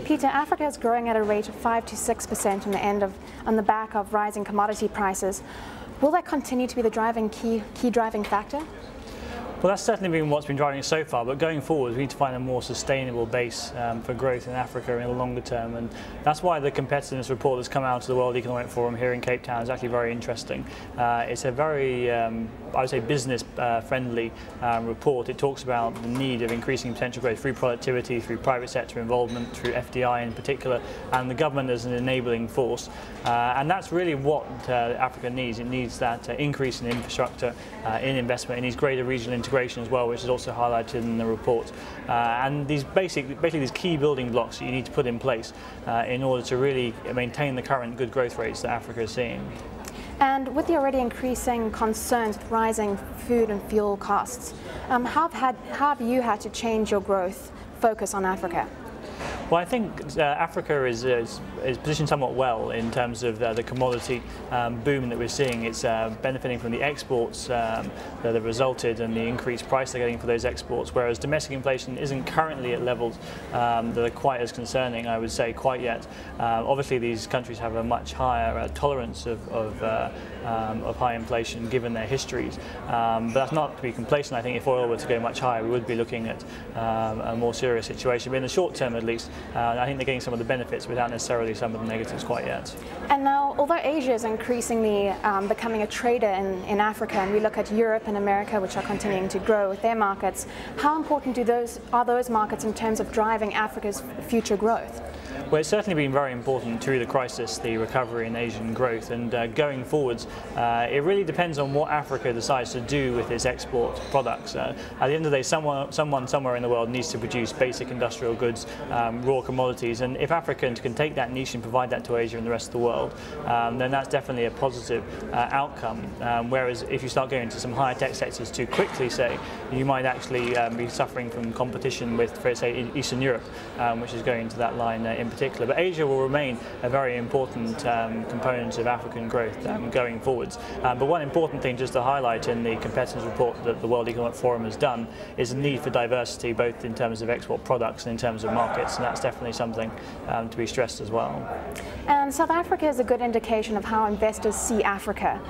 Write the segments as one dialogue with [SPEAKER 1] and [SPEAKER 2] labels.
[SPEAKER 1] Peter, Africa is growing at a rate of 5 to 6% on the back of rising commodity prices. Will that continue to be the key driving factor?
[SPEAKER 2] Well, that's certainly been what's been driving it so far, but going forward we need to find a more sustainable base for growth in Africa in the longer term, and that's why the competitiveness report that's come out of the World Economic Forum here in Cape Town is actually very interesting. It's a very, I would say, business-friendly report. It talks about the need of increasing potential growth through productivity, through private sector involvement, through FDI in particular, and the government as an enabling force. And that's really what Africa needs. It needs that increase in infrastructure, in investment. It needs greater regional integration as well, which is also highlighted in the report. And these basically these key building blocks that you need to put in place in order to really maintain the current good growth rates that Africa is seeing.
[SPEAKER 1] And with the already increasing concerns with rising food and fuel costs, how have you had to change your growth focus on Africa?
[SPEAKER 2] Well, I think Africa is positioned somewhat well in terms of the commodity boom that we're seeing. It's benefiting from the exports that have resulted and the increased price they're getting for those exports, whereas domestic inflation isn't currently at levels that are quite as concerning, I would say, quite yet. Obviously, these countries have a much higher tolerance of high inflation given their histories, but that's not to be complacent. I think if oil were to go much higher, we would be looking at a more serious situation. But in the short term, at least, I think they're getting some of the benefits without necessarily some of the negatives quite yet.
[SPEAKER 1] And now, although Asia is increasingly becoming a trader in Africa, and we look at Europe and America, which are continuing to grow with their markets, how important are those markets in terms of driving Africa's future growth?
[SPEAKER 2] Well, it's certainly been very important through the crisis, the recovery in Asian growth, and going forwards, it really depends on what Africa decides to do with its export products. At the end of the day, someone somewhere in the world needs to produce basic industrial goods, raw commodities, and if Africa can take that niche and provide that to Asia and the rest of the world, then that's definitely a positive outcome. Whereas if you start going into some higher tech sectors too quickly, say, you might actually be suffering from competition with, say, Eastern Europe, which is going into that line in particular. But Asia will remain a very important component of African growth going forwards. But one important thing just to highlight in the competitiveness report that the World Economic Forum has done is the need for diversity, both in terms of export products and in terms of markets, and that's definitely something to be stressed as well.
[SPEAKER 1] And South Africa is a good indication of how investors see Africa.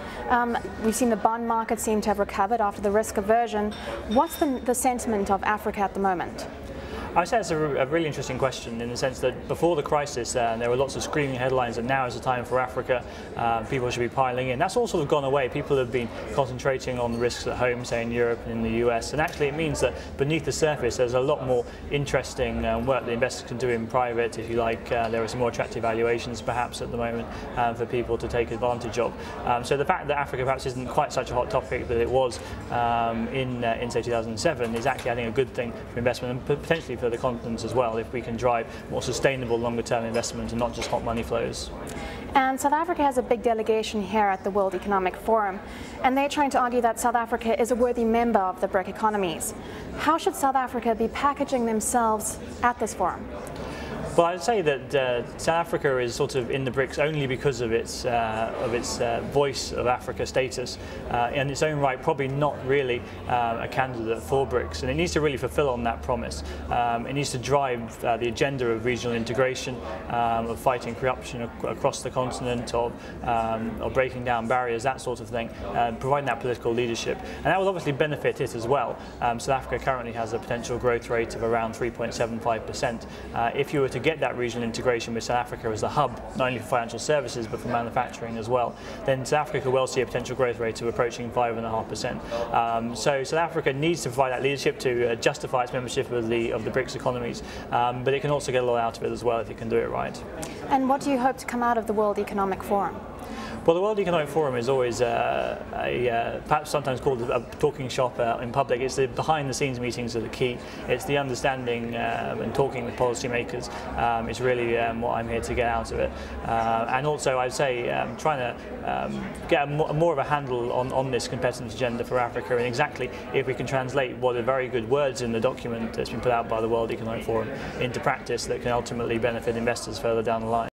[SPEAKER 1] We've seen the bond market seem to have recovered after the risk aversion. What's the sentiment of Africa at the moment?
[SPEAKER 2] I would say it's a really interesting question in the sense that before the crisis there were lots of screaming headlines that now is the time for Africa, people should be piling in. That's all sort of gone away. People have been concentrating on the risks at home, say in Europe and in the US, and actually it means that beneath the surface there's a lot more interesting work that investors can do in private, if you like. There are some more attractive valuations perhaps at the moment for people to take advantage of. So the fact that Africa perhaps isn't quite such a hot topic that it was in say 2007 is actually, I think, a good thing for investment and potentially for the continent as well, if we can drive more sustainable longer term investment and not just hot money flows.
[SPEAKER 1] And South Africa has a big delegation here at the World Economic Forum, and they're trying to argue that South Africa is a worthy member of the BRIC economies. How should South Africa be packaging themselves at this forum?
[SPEAKER 2] Well, I'd say that South Africa is sort of in the BRICS only because of its voice of Africa status, in its own right, probably not really a candidate for BRICS, and it needs to really fulfill on that promise. It needs to drive the agenda of regional integration, of fighting corruption across the continent, of breaking down barriers, that sort of thing, providing that political leadership, and that will obviously benefit it as well. South Africa currently has a potential growth rate of around 3.75%. If you were to get that regional integration with South Africa as the hub, not only for financial services but for manufacturing as well, then South Africa could well see a potential growth rate of approaching 5.5%. So South Africa needs to provide that leadership to justify its membership of the BRICS economies, but it can also get a lot out of it as well if it can do it right.
[SPEAKER 1] And what do you hope to come out of the World Economic Forum?
[SPEAKER 2] Well, the World Economic Forum is always perhaps sometimes called a talking shop in public. It's the behind-the-scenes meetings that are key. It's the understanding and talking with policymakers. It's really what I'm here to get out of it. And also, I'd say, trying to get more of a handle on this competitive agenda for Africa, and exactly if we can translate what are very good words in the document that's been put out by the World Economic Forum into practice that can ultimately benefit investors further down the line.